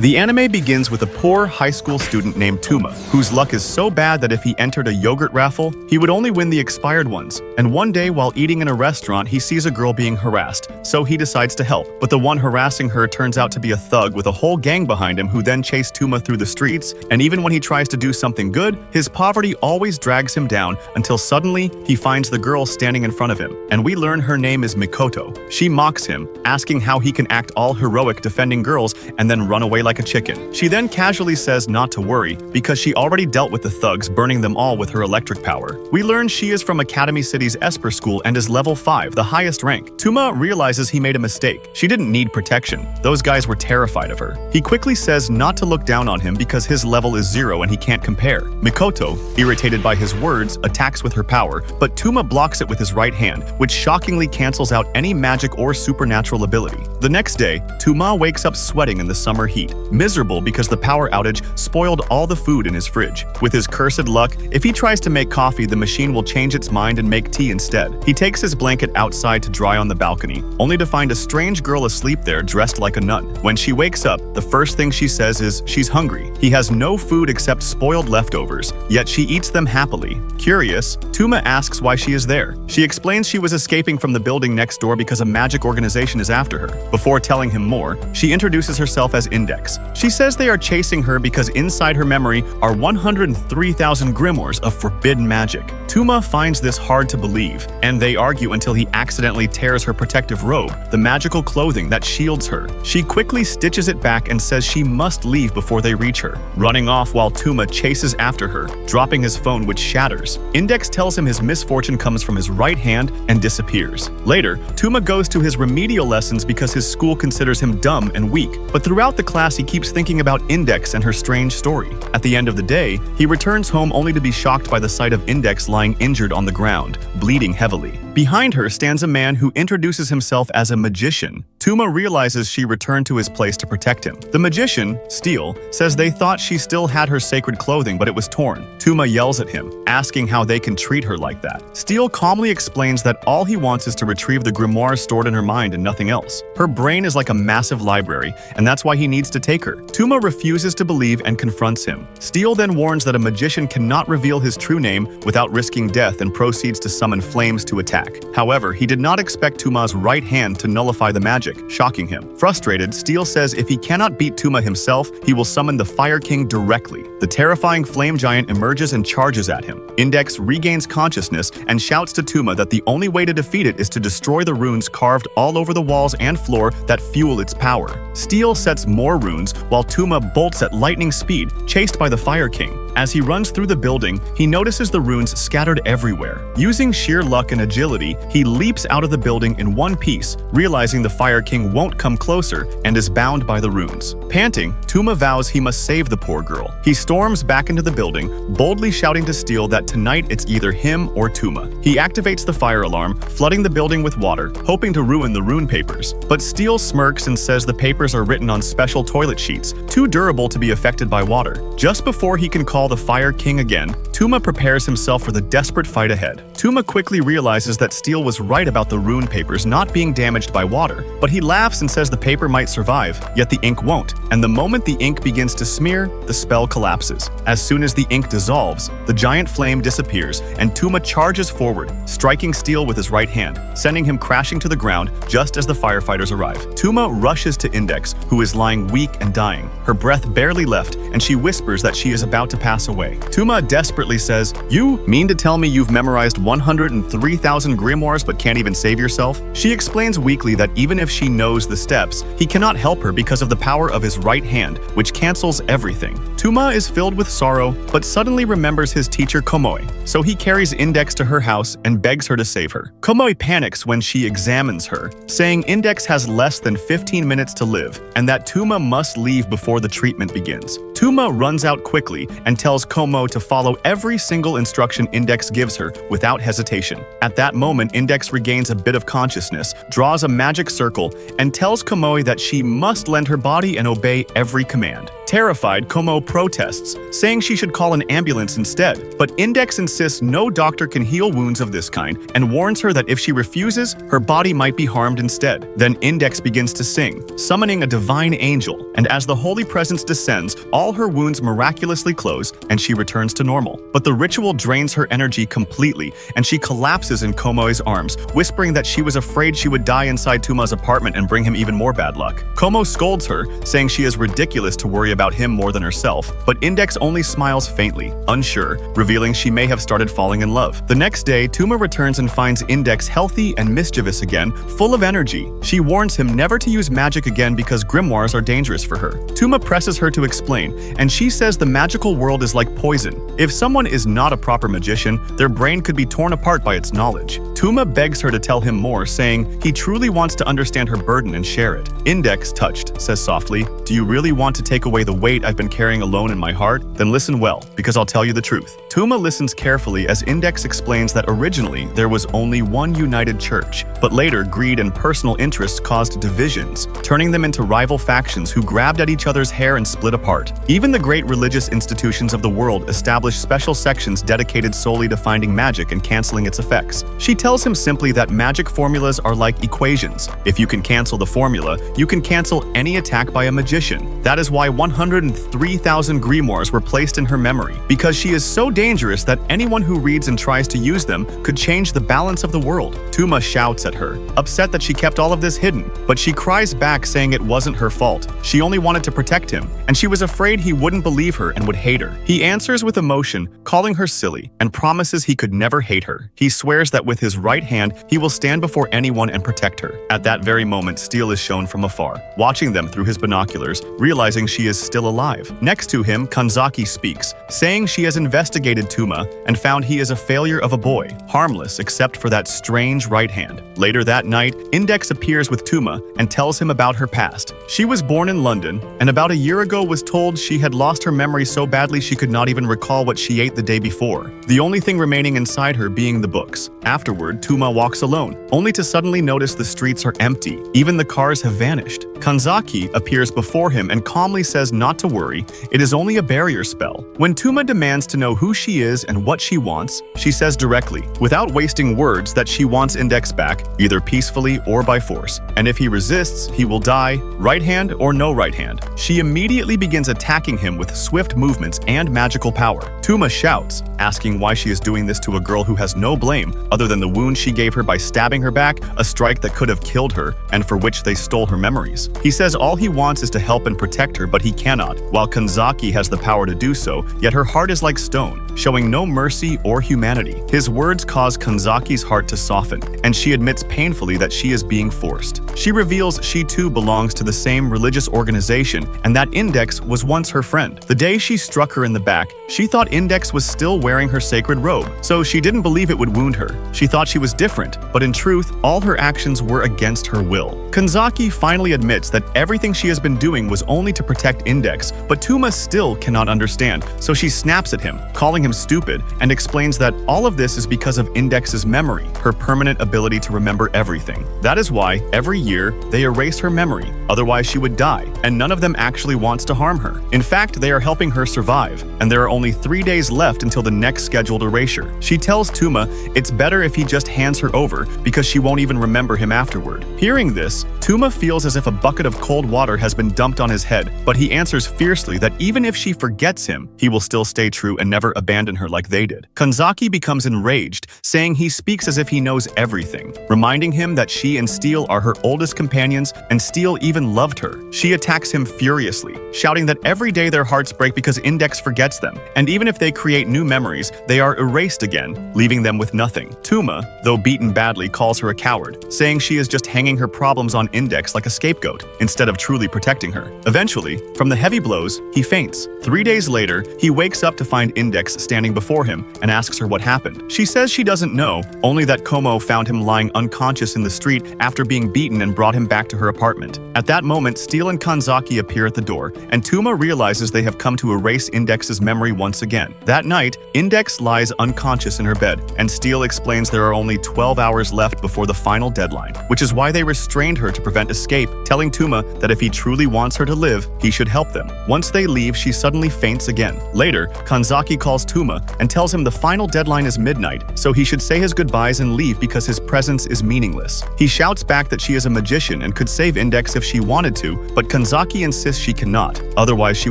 The anime begins with a poor high school student named Tuma, whose luck is so bad that if he entered a yogurt raffle, he would only win the expired ones. And one day, while eating in a restaurant, he sees a girl being harassed, so he decides to help. But the one harassing her turns out to be a thug with a whole gang behind him who then chase Tuma through the streets, and even when he tries to do something good, his poverty always drags him down until suddenly he finds the girl standing in front of him. And we learn her name is Mikoto. She mocks him, asking how he can act all heroic defending girls and then run away like a chicken. She then casually says not to worry because she already dealt with the thugs, burning them all with her electric power. We learn she is from Academy City's Esper school and is level 5, the highest rank. Tuma realizes he made a mistake. She didn't need protection. Those guys were terrified of her. He quickly says not to look down on him because his level is 0 and he can't compare. Mikoto, irritated by his words, attacks with her power, but Tuma blocks it with his right hand, which shockingly cancels out any magic or supernatural ability. The next day, Tuma wakes up sweating in the summer heat, miserable because the power outage spoiled all the food in his fridge. With his cursed luck, if he tries to make coffee, the machine will change its mind and make tea instead. He takes his blanket outside to dry on the balcony, only to find a strange girl asleep there dressed like a nun. When she wakes up, the first thing she says is she's hungry. He has no food except spoiled leftovers, yet she eats them happily. Curious, Tuma asks why she is there. She explains she was escaping from the building next door because a magic organization is after her. Before telling him more, she introduces herself as Index. She says they are chasing her because inside her memory are 103,000 grimoires of forbidden magic. Tuma finds this hard to believe, and they argue until he accidentally tears her protective robe, the magical clothing that shields her. She quickly stitches it back and says she must leave before they reach her, running off while Tuma chases after her, dropping his phone which shatters. Index tells him his misfortune comes from his right hand and disappears. Later, Tuma goes to his remedial lessons because his school considers him dumb and weak, but throughout the class he keeps thinking about Index and her strange story. At the end of the day, he returns home only to be shocked by the sight of Index lying injured on the ground, bleeding heavily. Behind her stands a man who introduces himself as a magician. Tuma realizes she returned to his place to protect him. The magician, Steel, says they thought she still had her sacred clothing but it was torn. Tuma yells at him, asking how they can treat her like that. Steel calmly explains that all he wants is to retrieve the grimoires stored in her mind and nothing else. Her brain is like a massive library, and that's why he needs to take her. Tuma refuses to believe and confronts him. Steel then warns that a magician cannot reveal his true name without risking death and proceeds to summon flames to attack. However, he did not expect Tuma's right hand to nullify the magic, shocking him. Frustrated, Steel says if he cannot beat Tuma himself, he will summon the Fire King directly. The terrifying flame giant emerges and charges at him. Index regains consciousness and shouts to Tuma that the only way to defeat it is to destroy the runes carved all over the walls and floor that fuel its power. Steel sets more runes while Tuma bolts at lightning speed, chased by the Fire King. As he runs through the building, he notices the runes scattered everywhere. Using sheer luck and agility, he leaps out of the building in one piece, realizing the Fire King won't come closer and is bound by the runes. Panting, Tuma vows he must save the poor girl. He storms back into the building, boldly shouting to Steel that tonight it's either him or Tuma. He activates the fire alarm, flooding the building with water, hoping to ruin the rune papers. But Steel smirks and says the papers are written on special toilet sheets, too durable to be affected by water. Just before he can call the Fire King again, Tuma prepares himself for the desperate fight ahead. Tuma quickly realizes that Steel was right about the rune papers not being damaged by water, but he laughs and says the paper might survive, yet the ink won't. And the moment the ink begins to smear, the spell collapses. As soon as the ink dissolves, the giant flame disappears, and Tuma charges forward, striking Steel with his right hand, sending him crashing to the ground just as the firefighters arrive. Tuma rushes to Index, who is lying weak and dying. Her breath barely left, and she whispers that she is about to pass away. Tuma desperately says, "You mean to tell me you've memorized 103,000 grimoires but can't even save yourself?" She explains weakly that even if she knows the steps, he cannot help her because of the power of his right hand, which cancels everything. Tuma is filled with sorrow, but suddenly remembers his teacher Komoi, so he carries Index to her house and begs her to save her. Komoi panics when she examines her, saying Index has less than 15 minutes to live, and that Tuma must leave before the treatment begins. Tuma runs out quickly and tells Komo to follow every single instruction Index gives her without hesitation. At that moment, Index regains a bit of consciousness, draws a magic circle, and tells Komoi that she must lend her body and obey every command. Terrified, Como protests, saying she should call an ambulance instead, but Index insists no doctor can heal wounds of this kind and warns her that if she refuses, her body might be harmed instead. Then Index begins to sing, summoning a divine angel, and as the holy presence descends, all her wounds miraculously close and she returns to normal. But the ritual drains her energy completely, and she collapses in Komoe's arms, whispering that she was afraid she would die inside Tuma's apartment and bring him even more bad luck. Como scolds her, saying she is ridiculous to worry about him more than herself, but Index only smiles faintly, unsure, revealing she may have started falling in love. The next day, Tuma returns and finds Index healthy and mischievous again, full of energy. She warns him never to use magic again because grimoires are dangerous for her. Tuma presses her to explain, and she says the magical world is like poison. If someone is not a proper magician, their brain could be torn apart by its knowledge. Tuma begs her to tell him more, saying he truly wants to understand her burden and share it. Index, touched, says softly, "Do you really want to take away the weight I've been carrying alone in my heart? Then listen well, because I'll tell you the truth." Tuma listens carefully as Index explains that originally there was only one united church, but later greed and personal interests caused divisions, turning them into rival factions who grabbed at each other's hair and split apart. Even the great religious institutions of the world established special sections dedicated solely to finding magic and canceling its effects. She tells him simply that magic formulas are like equations. If you can cancel the formula, you can cancel any attack by a magician. That is why 103,000 grimoires were placed in her memory, because she is so dangerous that anyone who reads and tries to use them could change the balance of the world. Tuma shouts at her, upset that she kept all of this hidden, but she cries back saying it wasn't her fault. She only wanted to protect him, and she was afraid he wouldn't believe her and would hate her. He answers with emotion, calling her silly, and promises he could never hate her. He swears that with his right hand, he will stand before anyone and protect her. At that very moment, Steel is shown from afar, watching them through his binoculars, realizing she is still alive. Next to him, Kanzaki speaks, saying she has investigated Tuma and found he is a failure of a boy, harmless except for that strange right hand. Later that night, Index appears with Tuma and tells him about her past. She was born in London, and about a year ago was told she had lost her memory so badly she could not even recall what she ate the day before, the only thing remaining inside her being the books. Afterward, Tuma walks alone, only to suddenly notice the streets are empty. Even the cars have vanished. Kanzaki appears before him and calmly says not to worry, it is only a barrier spell. When Tuma demands to know who she is and what she wants, she says directly, without wasting words, that she wants Index back, either peacefully or by force. And if he resists, he will die, right hand or no right hand. She immediately begins attacking him with swift movements and magical power. Tuma shouts, asking why she is doing this to a girl who has no blame other than the wound she gave her by stabbing her back, a strike that could have killed her and for which they stole her memories. He says all he wants is to help and protect her, but he cannot, while Kanzaki has the power to do so, yet her heart is like stone, showing no mercy or humanity. His words cause Kanzaki's heart to soften, and she admits painfully that she is being forced. She reveals she too belongs to the same religious organization and that Index was once her friend. The day she struck her in the back, she thought Index was still wearing her sacred robe, so she didn't believe it would wound her. She thought she was different, but in truth, all her actions were against her will. Kanzaki finally admits that everything she has been doing was only to protect Index, but Tuma still cannot understand, so she snaps at him, calling him stupid, and explains that all of this is because of Index's memory, her permanent ability to remember everything. That is why, every year, they erase her memory, otherwise she would die, and none of them actually wants to harm her. In fact, they are helping her survive, and there are only 3 days left until the next scheduled erasure. She tells Tuma it's better if he just hands her over because she won't even remember him afterward. Hearing this, Tuma feels as if a bucket of cold water has been dumped on his head, but he answers fiercely that even if she forgets him, he will still stay true and never abandon her like they did. Kanzaki becomes enraged, saying he speaks as if he knows everything, reminding him that she and Steel are her oldest companions and Steel even loved her. She attacks him furiously, shouting that every day their hearts break because Index forgets them, and even if they create new memories, they are erased again, leaving them with nothing. Tuma, though beaten badly, calls her a coward, saying she is just hanging her problems on Index like a scapegoat, instead of truly protecting her. Eventually, from the heavy blows, he faints. 3 days later, he wakes up to find Index standing before him and asks her what happened. She says she doesn't know, only that Como found him lying unconscious in the street after being beaten and brought him back to her apartment. At that moment, Steel and Kanzaki appear at the door, and Tuma realizes they have come to erase Index's memory once again. That night, Index lies unconscious in her bed, and Steel explains there are only 12 hours left before the final deadline, which is why they restrained her to prevent escape, telling Tuma that if he truly wants her to live, he should help them. Once they leave, she suddenly faints again. Later, Kanzaki calls Tuma and tells him the final deadline is midnight, so he should say his goodbyes and leave because his presence is meaningless. He shouts back that she is a magician and could save Index if she wanted to, but Kanzaki insists she cannot, otherwise she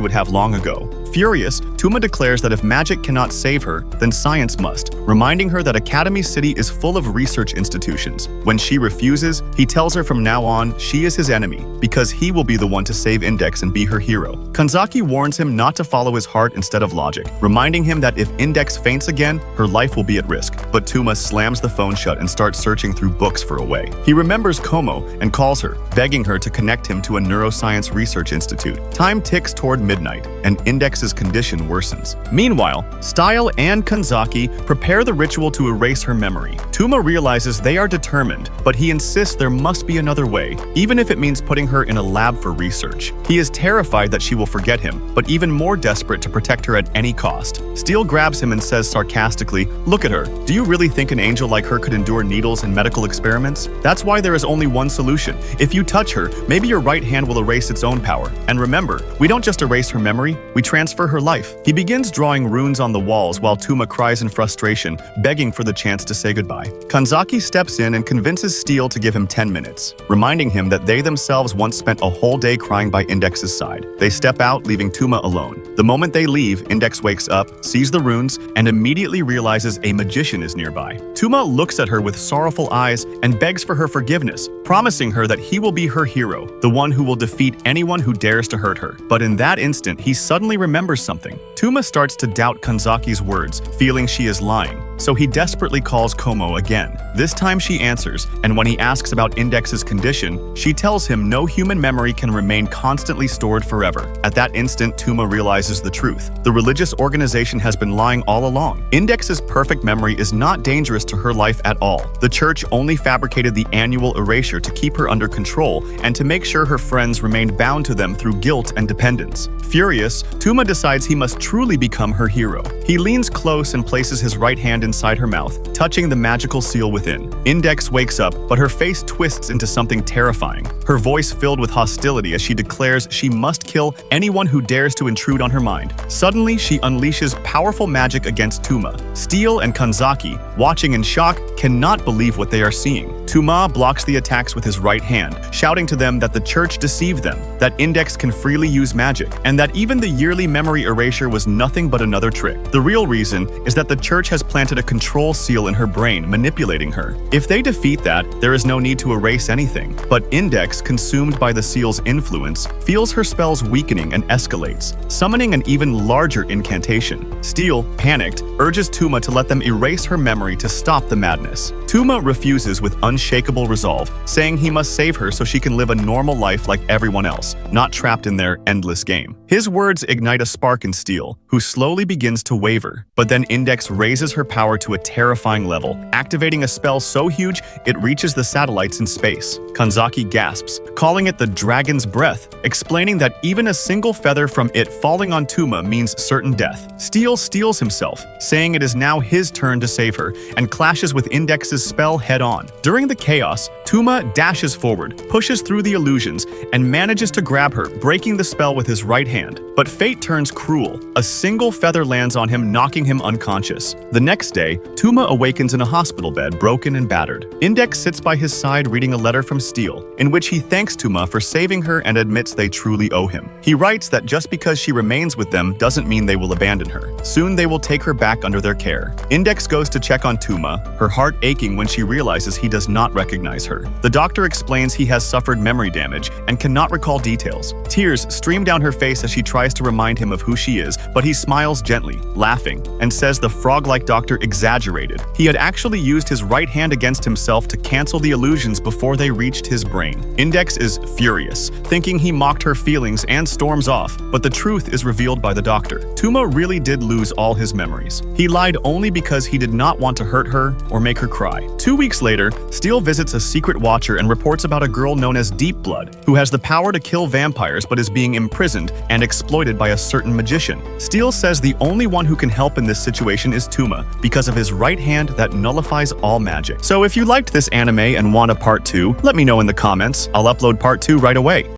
would have long ago. Furious, Tuma declares that if magic cannot save her, then science must, reminding her that Academy City is full of research institutions. When she refuses, he tells her from now on she is his enemy, because he will be the one to save Index and be her hero. Kanzaki warns him not to follow his heart instead of logic, reminding him that if Index faints again, her life will be at risk. But Tuma slams the phone shut and starts searching through books for a way. He remembers Como and calls her, begging her to connect him to a neuroscience research institute. Time ticks toward midnight, and Index's condition worsens. Meanwhile, Style and Kanzaki prepare the ritual to erase her memory. Tuma realizes they are determined, but he insists there must be another way, even if it means putting her in a lab for research. He is terrified that she will forget him, but even more desperate to protect her at any cost. Steel grabs him and says sarcastically, "Look at her. Do you really think an angel like her could endure needles and medical experiments? That's why there is only one solution. If you touch her, maybe your right hand will erase its own power. And remember, we don't just erase her memory, we transfer her life." He begins drawing runes on the walls while Tuma cries in frustration, begging for the chance to say goodbye. Kanzaki steps in and convinces Steel to give him 10 minutes, reminding him that they themselves once spent a whole day crying by Index's side. They step out, leaving Tuma alone. The moment they leave, Index wakes up, sees the runes, and immediately realizes a magician is nearby. Tuma looks at her with sorrowful eyes and begs for her forgiveness, promising her that he will be her hero, the one who will defeat anyone who dares to hurt her. But in that instant, he suddenly remembers something. Tuma starts to doubt Kanzaki's words, feeling she is lying. So he desperately calls Como again. This time she answers, and when he asks about Index's condition, she tells him no human memory can remain constantly stored forever. At that instant, Tuma realizes the truth. The religious organization has been lying all along. Index's perfect memory is not dangerous to her life at all. The church only fabricated the annual erasure to keep her under control and to make sure her friends remained bound to them through guilt and dependence. Furious, Tuma decides he must truly become her hero. He leans close and places his right hand inside her mouth, touching the magical seal within. Index wakes up, but her face twists into something terrifying, her voice filled with hostility as she declares she must kill anyone who dares to intrude on her mind. Suddenly, she unleashes powerful magic against Tuma. Steel and Kanzaki, watching in shock, cannot believe what they are seeing. Tuma blocks the attacks with his right hand, shouting to them that the church deceived them, that Index can freely use magic, and that even the yearly memory erasure was nothing but another trick. The real reason is that the church has planted a control seal in her brain, manipulating her. If they defeat that, there is no need to erase anything. But Index, consumed by the seal's influence, feels her spells weakening and escalates, summoning an even larger incantation. Steel, panicked, urges Tuma to let them erase her memory to stop the madness. Tuma refuses with unshakable resolve, saying he must save her so she can live a normal life like everyone else, not trapped in their endless game. His words ignite a spark in Steel, who slowly begins to waver, but then Index raises her power to a terrifying level, activating a spell so huge it reaches the satellites in space. Kanzaki gasps, calling it the Dragon's Breath, explaining that even a single feather from it falling on Tuma means certain death. Steel steels himself, saying it is now his turn to save her, and clashes with Index's spell head-on. During the chaos, Tuma dashes forward, pushes through the illusions, and manages to grab her, breaking the spell with his right hand. But fate turns cruel. A single feather lands on him, knocking him unconscious. The next day, Tuma awakens in a hospital bed, broken and battered. Index sits by his side reading a letter from Steel, in which he thanks Tuma for saving her and admits they truly owe him. He writes that just because she remains with them doesn't mean they will abandon her. Soon they will take her back under their care. Index goes to check on Tuma, her heart aching when she realizes he does not recognize her. The doctor explains he has suffered memory damage and cannot recall details. Tears stream down her face as she tries to remind him of who she is, but he smiles gently, laughing, and says the frog-like doctor exaggerated. He had actually used his right hand against himself to cancel the illusions before they reached his brain. Index is furious, thinking he mocked her feelings and storms off, but the truth is revealed by the doctor. Tuma really did lose all his memories. He lied only because he did not want to hurt her or make her cry. 2 weeks later, Steel visits a secret watcher and reports about a girl known as Deep Blood, who has the power to kill vampires but is being imprisoned and exploited by a certain magician. Steel says the only one who can help in this situation is Tuma, because of his right hand that nullifies all magic. So if you liked this anime and want a part 2, let me know in the comments. I'll upload part 2 right away.